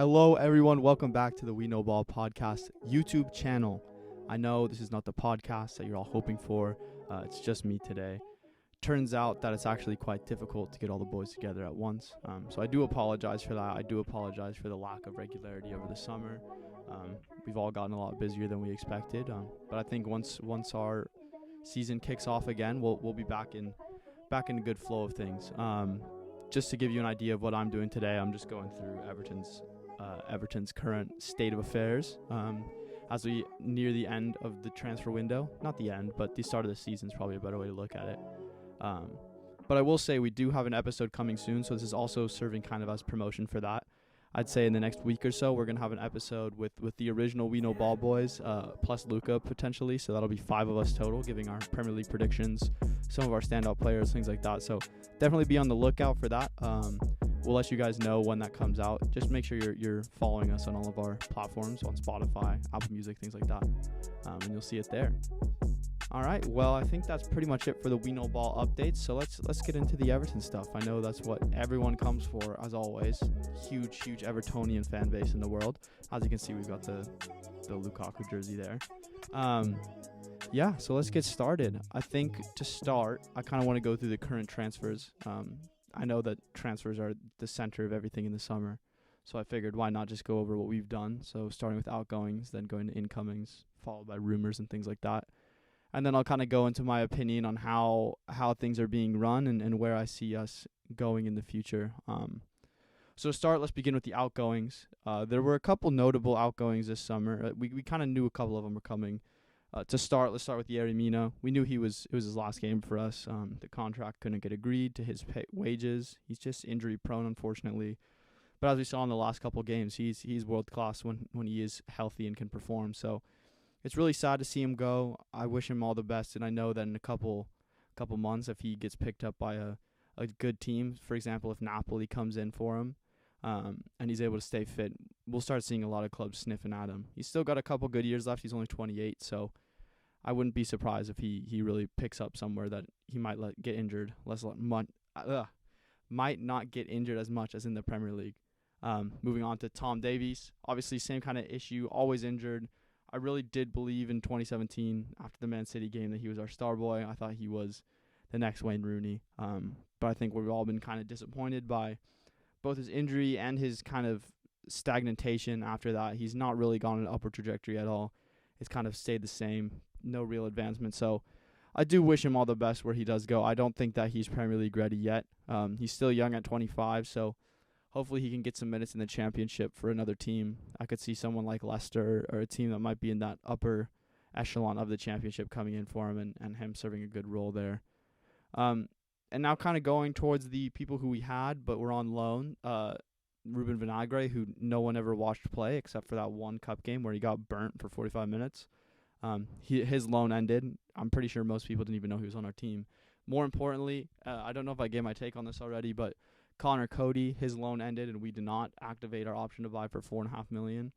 Hello, everyone. Welcome back to the We Know Ball podcast YouTube channel. I know this is not the podcast that you're all hoping for. It's just me today. Turns out that it's actually quite difficult to get all the boys together at once. So I do apologize for that. I do apologize for the lack of regularity over the summer. We've all gotten a lot busier than we expected. But I think once our season kicks off again, we'll be back in a good flow of things. Just to give you an idea of what I'm doing today, I'm just going through Everton's current state of affairs as we near the end of the transfer window. Not the end, but the start of the season is probably a better way to look at it. But I will say we do have an episode coming soon, so this is also serving kind of as promotion for that. I'd say in the next week or so, we're going to have an episode with the original We Know Ball boys, plus Luca potentially. So that'll be 5 of us total, giving our Premier League predictions, some of our standout players, things like that. So definitely be on the lookout for that. We'll let you guys know when that comes out. Just make sure you're following us on all of our platforms, on Spotify, Apple Music, things like that. And you'll see it there. All right, well, I think that's pretty much it for the We Know Ball updates. So let's get into the Everton stuff. I know that's what everyone comes for, as always. Huge Evertonian fan base in the world. As you can see, we've got the Lukaku jersey there. So let's get started. I think to start, I kind of want to go through the current transfers. I know that transfers are the center of everything in the summer, so I figured why not just go over what we've done. So starting with outgoings, then going to incomings, followed by rumors and things like that. And then I'll kind of go into my opinion on how things are being run and where I see us going in the future. So to start, let's begin with the outgoings. There were a couple notable outgoings this summer. We kind of knew a couple of them were coming. To start, let's start with Yerry Mina. We knew it was his last game for us. The contract couldn't get agreed to his wages. He's just injury prone, unfortunately. But as we saw in the last couple games, he's world class when he is healthy and can perform. So it's really sad to see him go. I wish him all the best, and I know that in a couple months, if he gets picked up by a good team, for example, if Napoli comes in for him, and he's able to stay fit, we'll start seeing a lot of clubs sniffing at him. He's still got a couple good years left. He's only 28, so I wouldn't be surprised if he really picks up somewhere that he might get injured. Might not get injured as much as in the Premier League. Moving on to Tom Davies. Obviously, same kind of issue, always injured. I really did believe in 2017 after the Man City game that he was our star boy. I thought he was the next Wayne Rooney. But I think we've all been kind of disappointed by both his injury and his kind of stagnation after that. He's not really gone an upward trajectory at all. It's kind of stayed the same, no real advancement. So I do wish him all the best where he does go. I don't think that he's Premier League ready yet. He's still young at 25, so hopefully he can get some minutes in the Championship for another team. I could see someone like Leicester or a team that might be in that upper echelon of the Championship coming in for him and him serving a good role there. And now kind of going towards the people who we had but were on loan. Ruben Vinagre, who no one ever watched play except for that one cup game where he got burnt for 45 minutes. His loan ended. I'm pretty sure most people didn't even know he was on our team. More importantly, I don't know if I gave my take on this already, but Connor Cody, his loan ended, and we did not activate our option to buy for $4.5 million.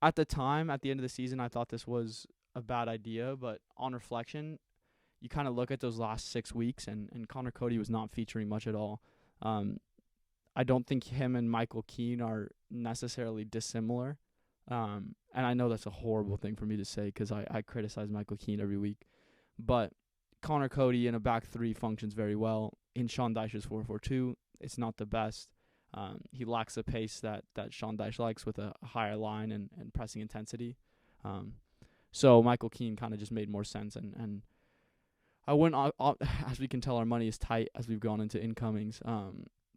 At the time, at the end of the season, I thought this was a bad idea, but on reflection, you kind of look at those last 6 weeks, and Connor Cody was not featuring much at all. I don't think him and Michael Keane are necessarily dissimilar. And I know that's a horrible thing for me to say because I criticize Michael Keane every week. But Connor Cody in a back three functions very well. In Sean Dyche's 4-4-2, it's not the best. He lacks the pace that Sean Dyche likes with a higher line and pressing intensity. So Michael Keane kind of just made more sense. And I wouldn't, as we can tell, our money is tight as we've gone into incomings.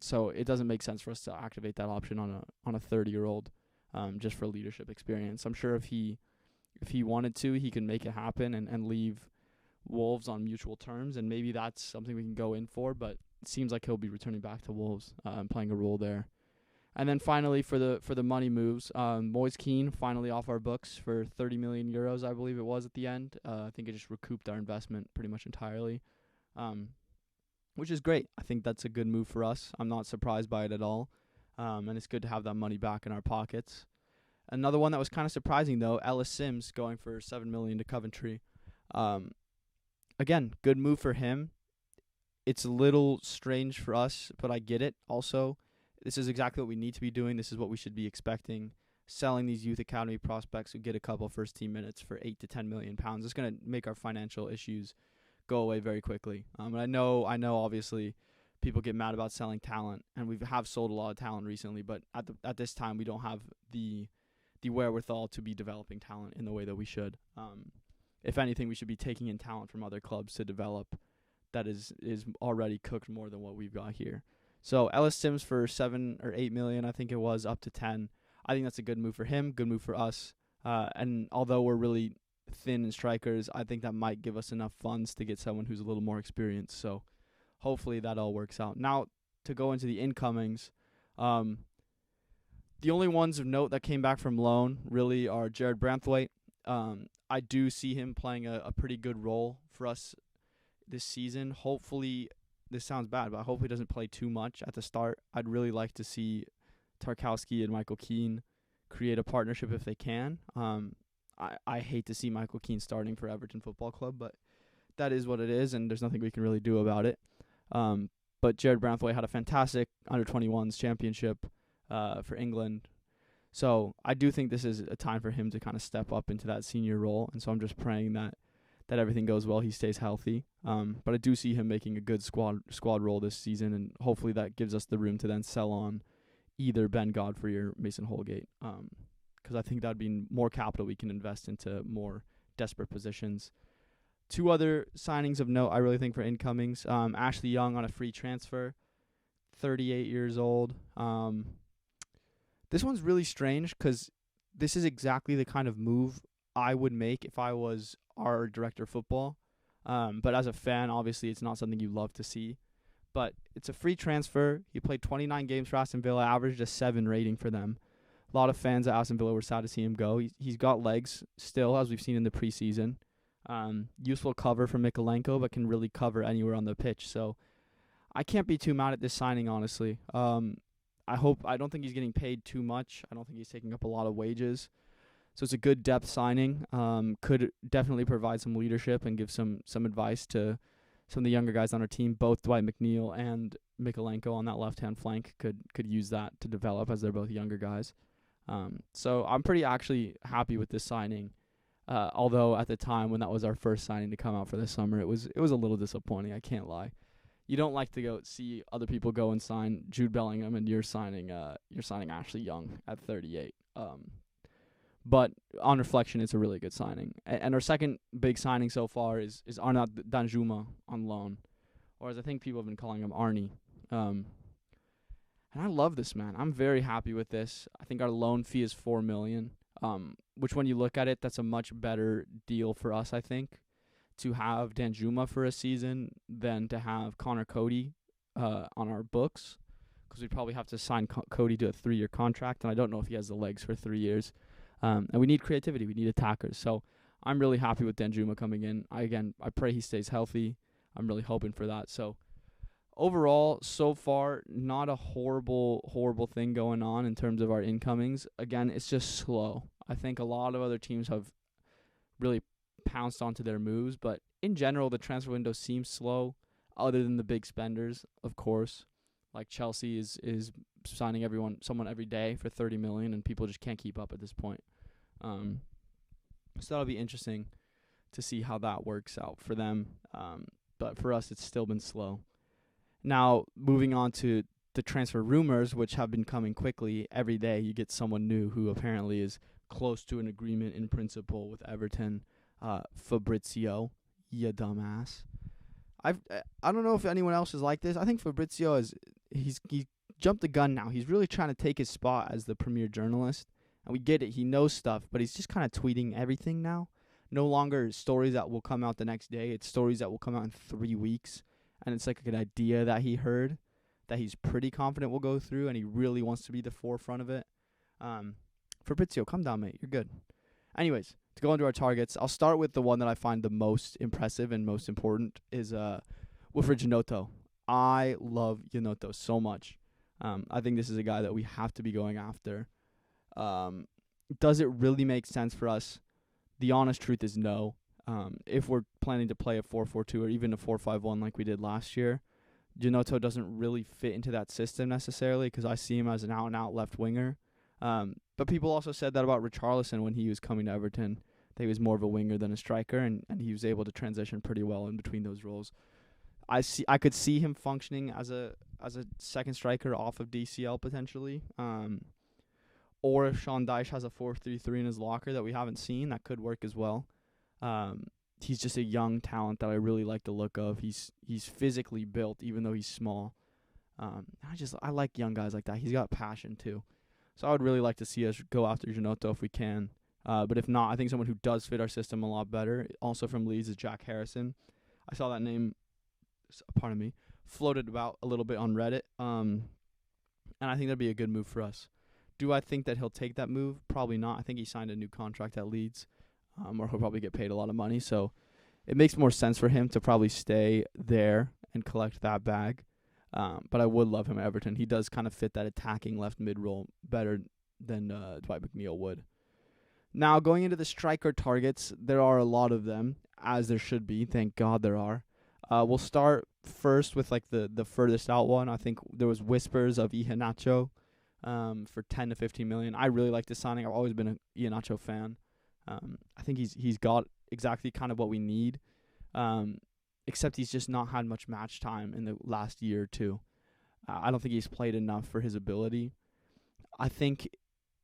So it doesn't make sense for us to activate that option on a 30-year-old just for leadership experience. I'm sure if he wanted to, he can make it happen and leave Wolves on mutual terms, and maybe that's something we can go in for, but it seems like he'll be returning back to Wolves and playing a role there. And then finally for the money moves, Moise Keane finally off our books for 30 million euros, I believe it was at the end. I think it just recouped our investment pretty much entirely, which is great. I think that's a good move for us. I'm not surprised by it at all, and it's good to have that money back in our pockets. Another one that was kind of surprising, though, Ellis Sims going for 7 million to Coventry. Again, good move for him. It's a little strange for us, but I get it also. This is exactly what we need to be doing. This is what we should be expecting. Selling these youth academy prospects who get a couple first team minutes for £8 to £10 million. It's going to make our financial issues go away very quickly. And I know obviously people get mad about selling talent, and we have sold a lot of talent recently, but at this time we don't have the wherewithal to be developing talent in the way that we should. If anything, we should be taking in talent from other clubs to develop that is already cooked more than what we've got here. So Ellis Sims for 7 or 8 million, I think it was, up to 10. I think that's a good move for him, good move for us. And although we're really thin in strikers, I think that might give us enough funds to get someone who's a little more experienced. So hopefully that all works out. Now, to go into the incomings, the only ones of note that came back from loan really are Jared Branthwaite. I do see him playing a pretty good role for us this season. Hopefully, this sounds bad, but I hope he doesn't play too much at the start. I'd really like to see Tarkowski and Michael Keane create a partnership if they can. I hate to see Michael Keane starting for Everton Football Club, but that is what it is, and there's nothing we can really do about it. But Jared Branthwaite had a fantastic under-21s championship for England. So I do think this is a time for him to kind of step up into that senior role, and so I'm just praying that everything goes well, he stays healthy. But I do see him making a good squad role this season, and hopefully that gives us the room to then sell on either Ben Godfrey or Mason Holgate, because I think that would be more capital we can invest into more desperate positions. Two other signings of note I really think for incomings. Ashley Young on a free transfer, 38 years old. This one's really strange because this is exactly the kind of move I would make if I was our director of football. But as a fan, obviously, it's not something you love to see. But it's a free transfer. He played 29 games for Aston Villa, averaged a 7 rating for them. A lot of fans at Aston Villa were sad to see him go. He's got legs still, as we've seen in the preseason. Useful cover for Mikolenko, but can really cover anywhere on the pitch. So I can't be too mad at this signing, honestly. I don't think he's getting paid too much. I don't think he's taking up a lot of wages. So it's a good depth signing. Could definitely provide some leadership and give some advice to some of the younger guys on our team. Both Dwight McNeil and Mikolenko on that left-hand flank could use that to develop, as they're both younger guys. So I'm pretty actually happy with this signing. Although at the time when that was our first signing to come out for this summer, it was a little disappointing. I can't lie. You don't like to go see other people go and sign Jude Bellingham, and you're signing Ashley Young at 38. But on reflection, it's a really good signing. And our second big signing so far is Arnaud Danjuma on loan, or as I think people have been calling him, Arnie. And I love this man. I'm very happy with this. I think our loan fee is $4 million. Which when you look at it, that's a much better deal for us, I think, to have Danjuma for a season than to have Connor Cody on our books, because we'd probably have to sign Cody to a 3-year contract, and I don't know if he has the legs for 3 years. And we need creativity. We need attackers. So I'm really happy with Danjuma coming in. I pray he stays healthy. I'm really hoping for that. So overall, so far, not a horrible thing going on in terms of our incomings. Again, it's just slow. I think a lot of other teams have really pounced onto their moves, but in general, the transfer window seems slow, other than the big spenders, of course. Like Chelsea is signing someone every day for $30 million, and people just can't keep up at this point. So that'll be interesting to see how that works out for them. But for us, it's still been slow. Now, moving on to the transfer rumors, which have been coming quickly. Every day you get someone new who apparently is close to an agreement in principle with Everton. Fabrizio, you dumbass. I don't know if anyone else is like this. I think Fabrizio he jumped the gun now. He's really trying to take his spot as the premier journalist. And we get it. He knows stuff, but he's just kind of tweeting everything now. No longer stories that will come out the next day. It's stories that will come out in 3 weeks. And it's like an idea that he heard that he's pretty confident will go through, and he really wants to be the forefront of it. Fabrizio, come down, mate. You're good. Anyways, to go into our targets, I'll start with the one that I find the most impressive and most important is Wilfred Gnonto. I love Gnonto so much. I think this is a guy that we have to be going after. Does it really make sense for us? The honest truth is no. If we're planning to play a 4-4-2 or even a 4-5-1 like we did last year, Gianotto doesn't really fit into that system necessarily because I see him as an out-and-out left winger. But people also said that about Richarlison when he was coming to Everton. That he was more of a winger than a striker, and he was able to transition pretty well in between those roles. I could see him functioning as a second striker off of DCL potentially. Or if Sean Dyche has a 4-3-3 in his locker that we haven't seen, that could work as well. He's just a young talent that I really like the look of. He's physically built, even though he's small. I like young guys like that. He's got passion too. So I would really like to see us go after Gianotto if we can. But if not, I think someone who does fit our system a lot better, also from Leeds, is Jack Harrison. I saw that name, floated about a little bit on Reddit. And I think that'd be a good move for us. Do I think that he'll take that move? Probably not. I think he signed a new contract at Leeds, or he'll probably get paid a lot of money. So it makes more sense for him to probably stay there and collect that bag. But I would love him at Everton. He does kind of fit that attacking left mid role better than Dwight McNeil would. Now, going into the striker targets, there are a lot of them, as there should be. Thank God there are. We'll start first with like the furthest out one. I think there was whispers of Iheanacho for 10 to 15 million. I really like this signing. I've always been an Iheanacho fan. I think he's got exactly kind of what we need. Except he's just not had much match time in the last year or two. I don't think he's played enough for his ability. I think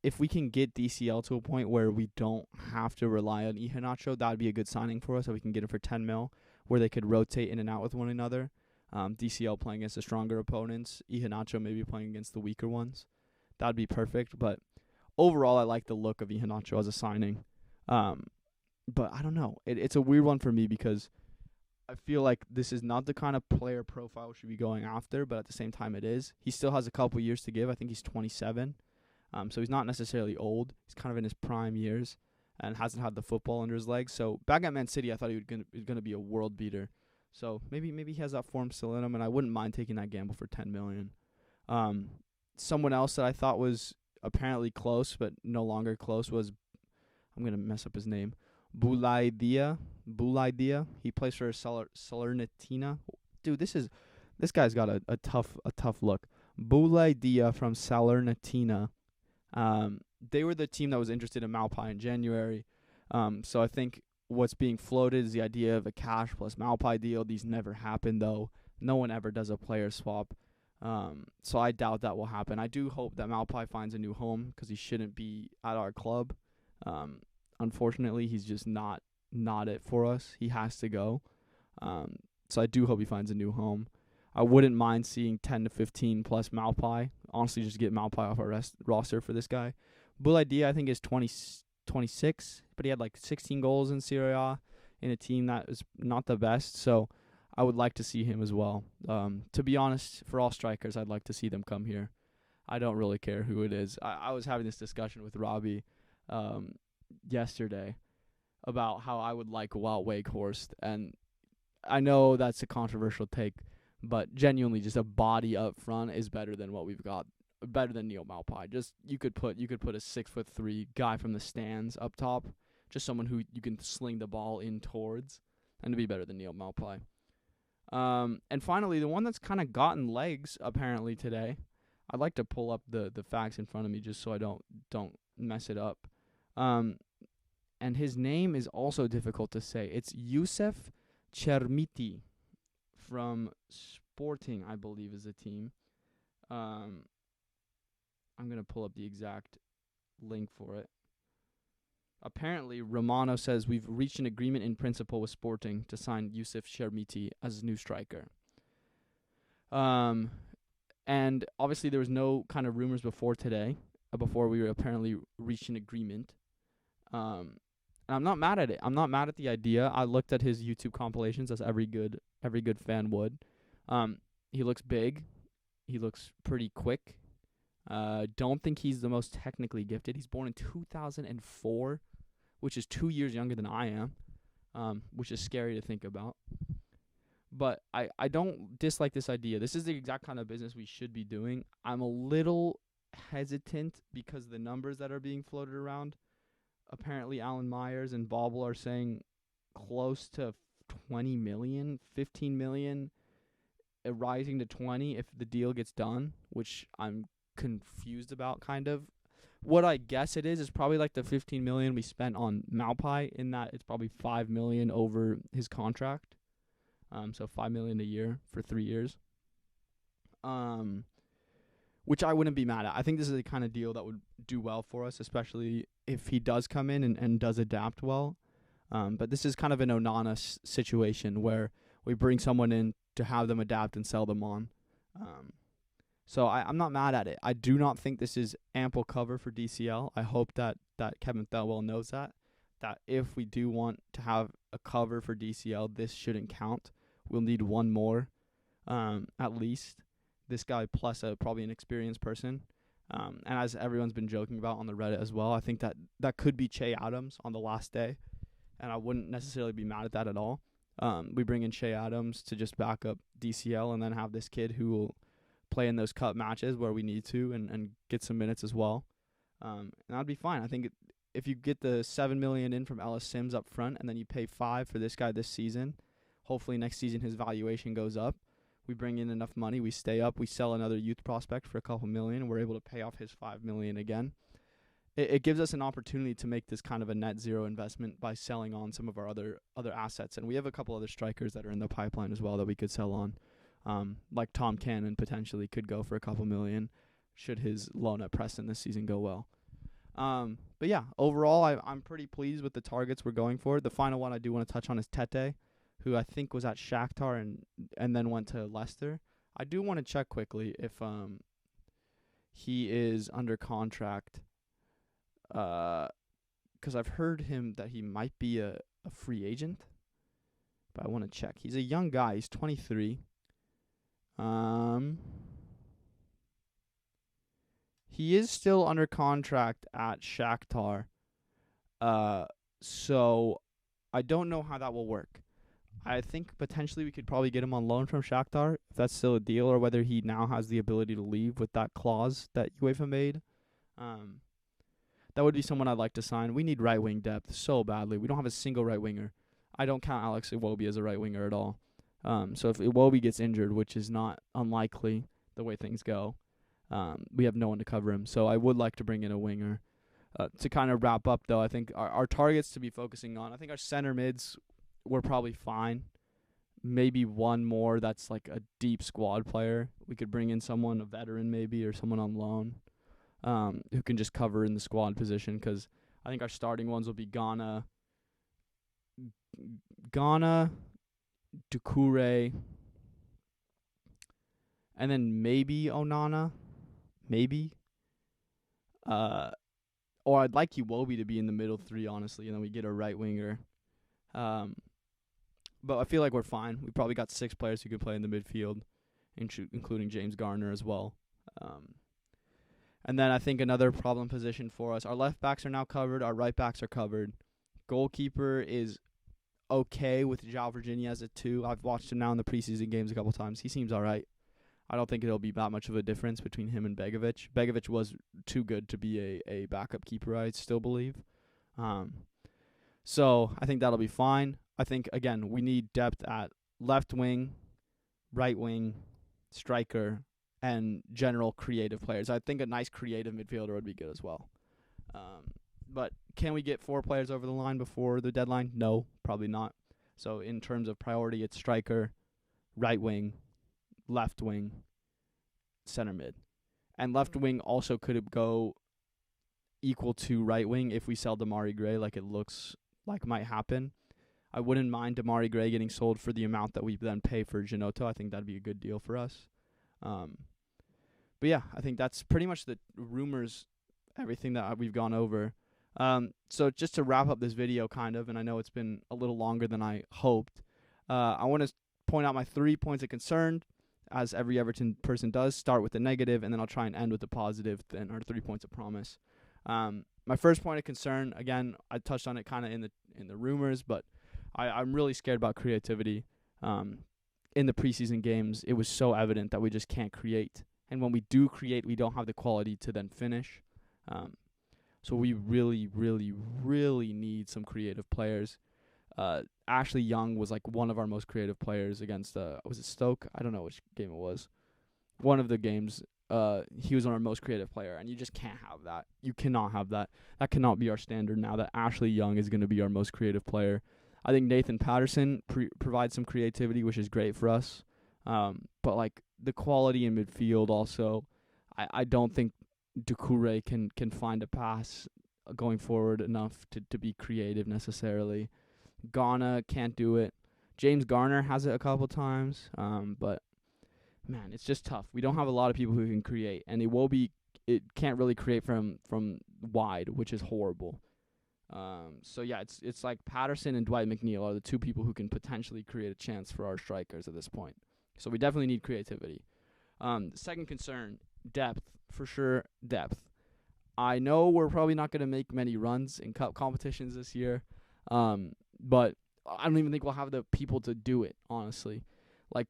if we can get DCL to a point where we don't have to rely on Iheanacho, that would be a good signing for us. So we can get him for 10 mil, where they could rotate in and out with one another. DCL playing against the stronger opponents, Iheanacho maybe playing against the weaker ones. That would be perfect. But overall, I like the look of Iheanacho as a signing. But I don't know. It's a weird one for me because I feel like this is not the kind of player profile we should be going after, but at the same time it is. He still has a couple years to give. I think he's 27. So he's not necessarily old. He's kind of in his prime years and hasn't had the football under his legs. So back at Man City, I thought he was going to be a world beater. So maybe he has that form still in him, and I wouldn't mind taking that gamble for 10 million. Someone else that I thought was apparently close but no longer close was, I'm going to mess up his name, Boulaïdia. He plays for Salernitana. Dude, this guy's got a tough look. Boulaïdia from Salernitana. They were the team that was interested in Malpai in January. So I think what's being floated is the idea of a cash plus Malpai deal. These never happen though. No one ever does a player swap. So I doubt that will happen. I do hope that Malpai finds a new home because he shouldn't be at our club. Unfortunately, he's just not it for us. He has to go. So I do hope he finds a new home. I wouldn't mind seeing 10 to 15 plus Malpai. Honestly, just get Malpai off our roster for this guy. Boulaïdia, I think, is 26, but he had like 16 goals in Serie A in a team that is not the best. So I would like to see him as well. To be honest, for all strikers, I'd like to see them come here. I don't really care who it is. I was having this discussion with Robbie yesterday about how I would like Wout Weghorst, and I know that's a controversial take, but genuinely just a body up front is better than what we've got, better than Neil Malpai. Just you could put a 6'3" guy from the stands up top, just someone who you can sling the ball in towards, and to be better than Neil Malpai. And finally, the one that's kind of gotten legs apparently today. I'd like to pull up the facts in front of me just so I don't mess it up. And his name is also difficult to say. It's Youssef Chermiti from Sporting, I believe, is the team. I'm going to pull up the exact link for it. Apparently, Romano says we've reached an agreement in principle with Sporting to sign Youssef Chermiti as new striker. And obviously there was no kind of rumors before today, before we were apparently reached an agreement. And I'm not mad at it. I'm not mad at the idea. I looked at his YouTube compilations, as every good fan would. He looks big. He looks pretty quick. Don't think he's the most technically gifted. He's born in 2004, which is 2 years younger than I am, which is scary to think about. But I don't dislike this idea. This is the exact kind of business we should be doing. I'm a little hesitant because the numbers that are being floated around. Apparently, Alan Myers and Bobble are saying close to 20 million, 15 million rising to 20 if the deal gets done, which I'm confused about kind of. What I guess it is probably like the 15 million we spent on Malpai, in that it's probably 5 million over his contract. So 5 million a year for 3 years. Which I wouldn't be mad at. I think this is the kind of deal that would do well for us, especially if he does come in and does adapt well. But this is kind of an Onana situation where we bring someone in to have them adapt and sell them on. So I'm not mad at it. I do not think this is ample cover for DCL. I hope that Kevin Thelwell knows that if we do want to have a cover for DCL, this shouldn't count. We'll need one more, at least. This guy plus probably an experienced person. And as everyone's been joking about on the Reddit as well, I think that could be Che Adams on the last day. And I wouldn't necessarily be mad at that at all. We bring in Che Adams to just back up DCL and then have this kid who will play in those cup matches where we need to and get some minutes as well. And that'd be fine. I think if you get the 7 million in from Ellis Sims up front and then you pay 5 for this guy this season, hopefully next season his valuation goes up. We bring in enough money, we stay up, we sell another youth prospect for a couple million, and we're able to pay off his 5 million again. It gives us an opportunity to make this kind of a net zero investment by selling on some of our other assets. And we have a couple other strikers that are in the pipeline as well that we could sell on. Like Tom Cannon potentially could go for a couple million should his loan at Preston this season go well. But yeah, overall, I'm pretty pleased with the targets we're going for. The final one I do want to touch on is Tete, who I think was at Shakhtar and then went to Leicester. I do want to check quickly if he is under contract, because I've heard that he might be a free agent, but I want to check. He's a young guy. He's 23. He is still under contract at Shakhtar, so I don't know how that will work. I think potentially we could probably get him on loan from Shakhtar, if that's still a deal, or whether he now has the ability to leave with that clause that UEFA made. That would be someone I'd like to sign. We need right wing depth so badly. We don't have a single right winger. I don't count Alex Iwobi as a right winger at all. So if Iwobi gets injured, which is not unlikely the way things go, we have no one to cover him. So I would like to bring in a winger. To kind of wrap up, though, I think our targets to be focusing on, I think our center mids, we're probably fine. Maybe one more that's like a deep squad player. We could bring in someone, a veteran maybe, or someone on loan, who can just cover in the squad position, because I think our starting ones will be Ghana, Doucouré, and then maybe Onana. Maybe. Or I'd like Iwobi to be in the middle three, honestly, and then we get a right winger. But I feel like we're fine. We probably got 6 players who can play in the midfield, including James Garner as well. And then I think another problem position for us, our left backs are now covered, our right backs are covered. Goalkeeper is okay with João Virginia as a 2. I've watched him now in the preseason games a couple times. He seems all right. I don't think it'll be that much of a difference between him and Begovic. Begovic was too good to be a backup keeper, I still believe. So I think that'll be fine. I think, again, we need depth at left wing, right wing, striker, and general creative players. I think a nice creative midfielder would be good as well. But can we get 4 players over the line before the deadline? No, probably not. So in terms of priority, it's striker, right wing, left wing, center mid. And left wing also could go equal to right wing if we sell Damari Gray, like it looks like might happen. I wouldn't mind Damari Gray getting sold for the amount that we then pay for Janotto. I think that'd be a good deal for us. But yeah, I think that's pretty much the rumors, everything that we've gone over. So just to wrap up this video kind of, and I know it's been a little longer than I hoped, I want to point out my 3 points of concern, as every Everton person does. Start with the negative, and then I'll try and end with the positive, then our 3 points of promise. My first point of concern, again, I touched on it kind of in the rumors, but I'm really scared about creativity. In the preseason games, it was so evident that we just can't create. And when we do create, we don't have the quality to then finish. So we really, really, really need some creative players. Ashley Young was like one of our most creative players against was it Stoke? I don't know which game it was. One of the games, he was our most creative player, and you just can't have that. You cannot have that. That cannot be our standard now, that Ashley Young is going to be our most creative player. I think Nathan Patterson provides some creativity, which is great for us. But like the quality in midfield also, I don't think Doucouré can find a pass going forward enough to be creative necessarily. Ghana can't do it. James Garner has it a couple times, but man, it's just tough. We don't have a lot of people who can create, and it can't really create from wide, which is horrible. So yeah, it's like Patterson and Dwight McNeil are the two people who can potentially create a chance for our strikers at this point. So we definitely need creativity. Second concern, depth. For sure, depth. I know we're probably not going to make many runs in cup competitions this year, but I don't even think we'll have the people to do it, honestly. Like,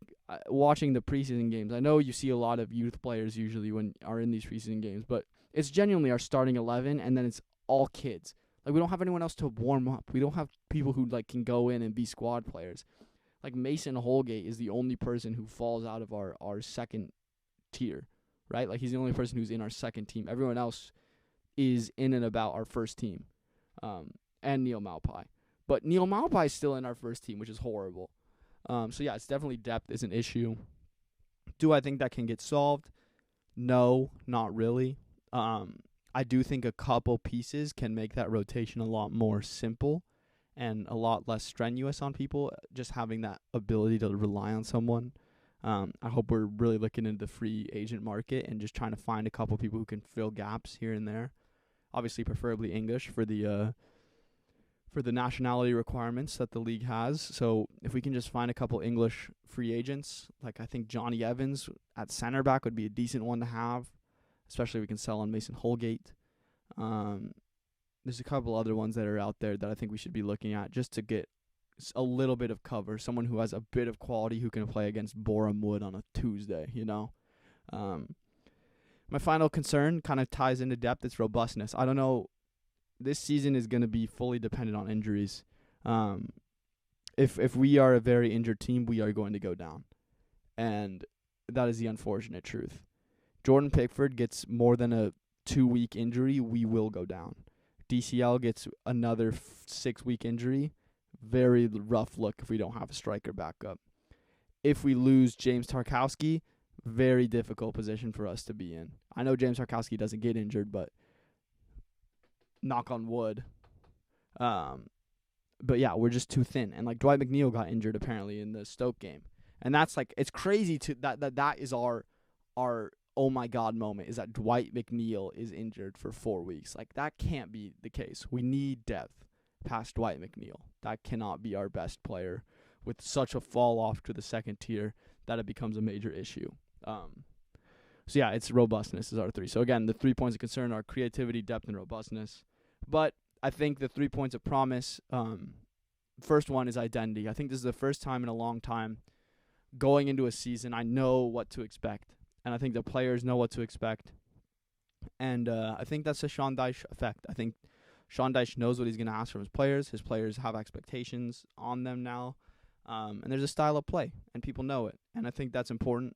watching the preseason games, I know you see a lot of youth players usually when are in these preseason games, but it's genuinely our starting 11, and then it's all kids. Like, we don't have anyone else to warm up. We don't have people who like can go in and be squad players. Like, Mason Holgate is the only person who falls out of our second tier, right? Like, he's the only person who's in our second team. Everyone else is in and about our first team, and Neil Maupai. But Neil Maupai is still in our first team, which is horrible. So yeah, it's definitely depth is an issue. Do I think that can get solved? No, not really. I do think a couple pieces can make that rotation a lot more simple and a lot less strenuous on people, just having that ability to rely on someone. I hope we're really looking into the free agent market and just trying to find a couple people who can fill gaps here and there. Obviously, preferably English for the nationality requirements that the league has. So if we can just find a couple English free agents, like I think Johnny Evans at center back would be a decent one to have, especially if we can sell on Mason Holgate. There's a couple other ones that are out there that I think we should be looking at just to get a little bit of cover, someone who has a bit of quality who can play against Boreham Wood on a Tuesday, you know. My final concern kind of ties into depth. It's robustness. I don't know. This season is going to be fully dependent on injuries. If we are a very injured team, we are going to go down. And that is the unfortunate truth. Jordan Pickford gets more than a 2-week injury, we will go down. DCL gets another 6-week injury. Very rough look if we don't have a striker backup. If we lose James Tarkowski, very difficult position for us to be in. I know James Tarkowski doesn't get injured, but knock on wood. But yeah, we're just too thin. And like Dwight McNeil got injured apparently in the Stoke game. And that's like, it's crazy to that is our oh my god moment, is that Dwight McNeil is injured for 4 weeks. Like, that can't be the case. We need depth past Dwight McNeil. That cannot be our best player with such a fall off to the second tier that it becomes a major issue. So yeah, it's robustness is our 3. So again, the 3 points of concern are creativity, depth, and robustness. But I think the 3 points of promise, first one is identity. I think this is the first time in a long time going into a season I know what to expect. And I think the players know what to expect. And I think that's the Sean Dyche effect. I think Sean Dyche knows what he's going to ask from his players. His players have expectations on them now. And there's a style of play, and people know it. And I think that's important.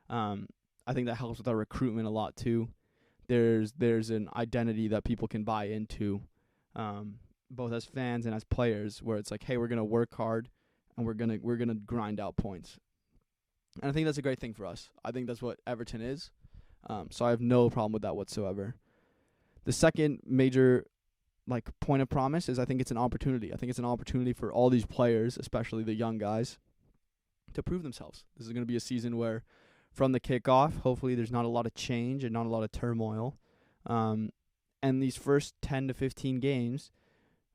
I think that helps with our recruitment a lot too. There's an identity that people can buy into, both as fans and as players, where it's like, hey, we're gonna work hard and we're gonna grind out points. And I think that's a great thing for us. I think that's what Everton is. So I have no problem with that whatsoever. The second major point of promise is I think it's an opportunity. I think it's an opportunity for all these players, especially the young guys, to prove themselves. This is going to be a season where from the kickoff, hopefully there's not a lot of change and not a lot of turmoil. And these first 10 to 15 games,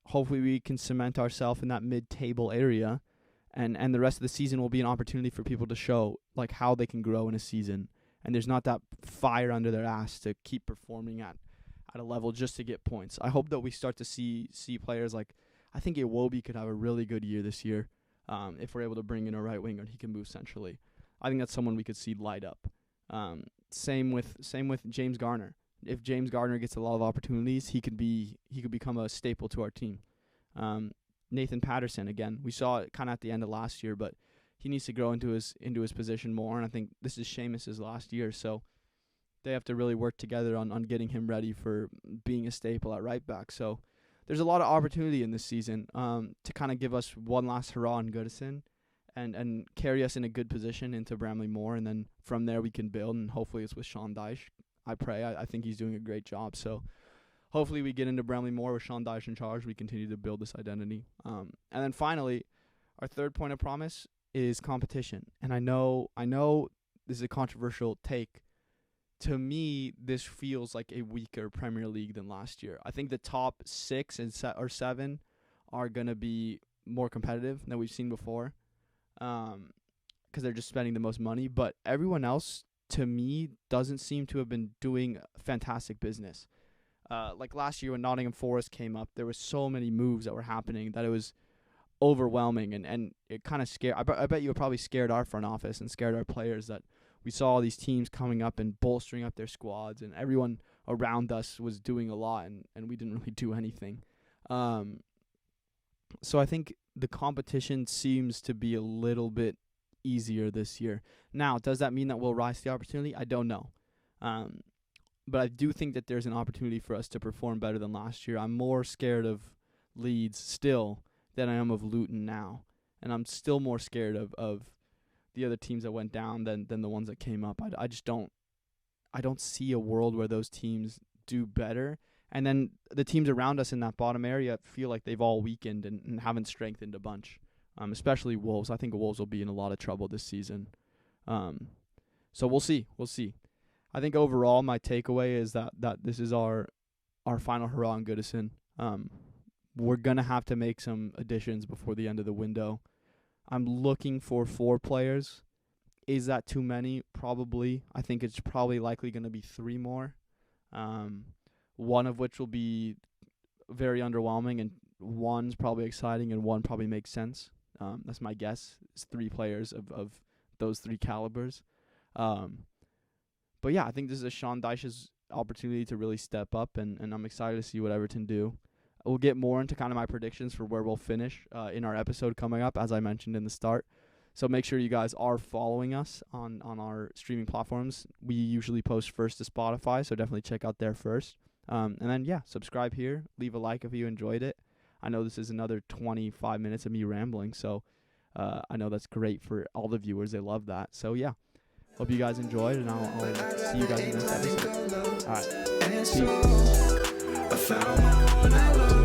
hopefully we can cement ourselves in that mid-table area. And the rest of the season will be an opportunity for people to show how they can grow in a season. And there's not that fire under their ass to keep performing at a level just to get points. I hope that we start to see players I think Iwobi could have a really good year this year if we're able to bring in a right winger and he can move centrally. I think that's someone we could see light up. Same with James Garner. If James Garner gets a lot of opportunities, he could become a staple to our team. Nathan Patterson again. We saw it kind of at the end of last year, but he needs to grow into his position more. And I think this is Seamus's last year, so they have to really work together on getting him ready for being a staple at right back. So there's a lot of opportunity in this season to kind of give us one last hurrah on Goodison and carry us in a good position into Bramley Moore. And then from there we can build, and hopefully it's with Sean Dyche. I pray. I think he's doing a great job. So hopefully we get into Bramley Moore with Sean Dyche in charge. We continue to build this identity. And then finally, our third point of promise is competition. And I know this is a controversial take. To me, this feels like a weaker Premier League than last year. I think the top 6 or 7 are going to be more competitive than we've seen before because they're just spending the most money. But everyone else, to me, doesn't seem to have been doing fantastic business. Like last year when Nottingham Forest came up, there were so many moves that were happening that it was overwhelming, and it kind of scared. I bet you it probably scared our front office and scared our players that we saw all these teams coming up and bolstering up their squads, and everyone around us was doing a lot, and we didn't really do anything. So I think the competition seems to be a little bit easier this year. Now, does that mean that we'll rise to the opportunity? I don't know. But I do think that there's an opportunity for us to perform better than last year. I'm more scared of Leeds still than I am of Luton now. And I'm still more scared of the other teams that went down than the ones that came up. I just don't see a world where those teams do better. And then the teams around us in that bottom area feel like they've all weakened and haven't strengthened a bunch, especially Wolves. I think Wolves will be in a lot of trouble this season. So we'll see. I think overall my takeaway is that this is our final hurrah on Goodison. We're going to have to make some additions before the end of the window. I'm looking for 4 players. Is that too many? Probably. I think it's probably likely going to be 3 more. One of which will be very underwhelming, and one's probably exciting, and one probably makes sense. That's my guess. It's 3 players of those 3 calibers. But yeah, I think this is Sean Dyche's opportunity to really step up, and I'm excited to see what Everton do. We'll get more into kind of my predictions for where we'll finish in our episode coming up, as I mentioned in the start. So make sure you guys are following us on our streaming platforms. We usually post first to Spotify, so definitely check out there first. And then, yeah, subscribe here. Leave a like if you enjoyed it. I know this is another 25 minutes of me rambling, so I know that's great for all the viewers. They love that. So, yeah, hope you guys enjoyed, and I'll see you guys in the next episode. All right. Peace.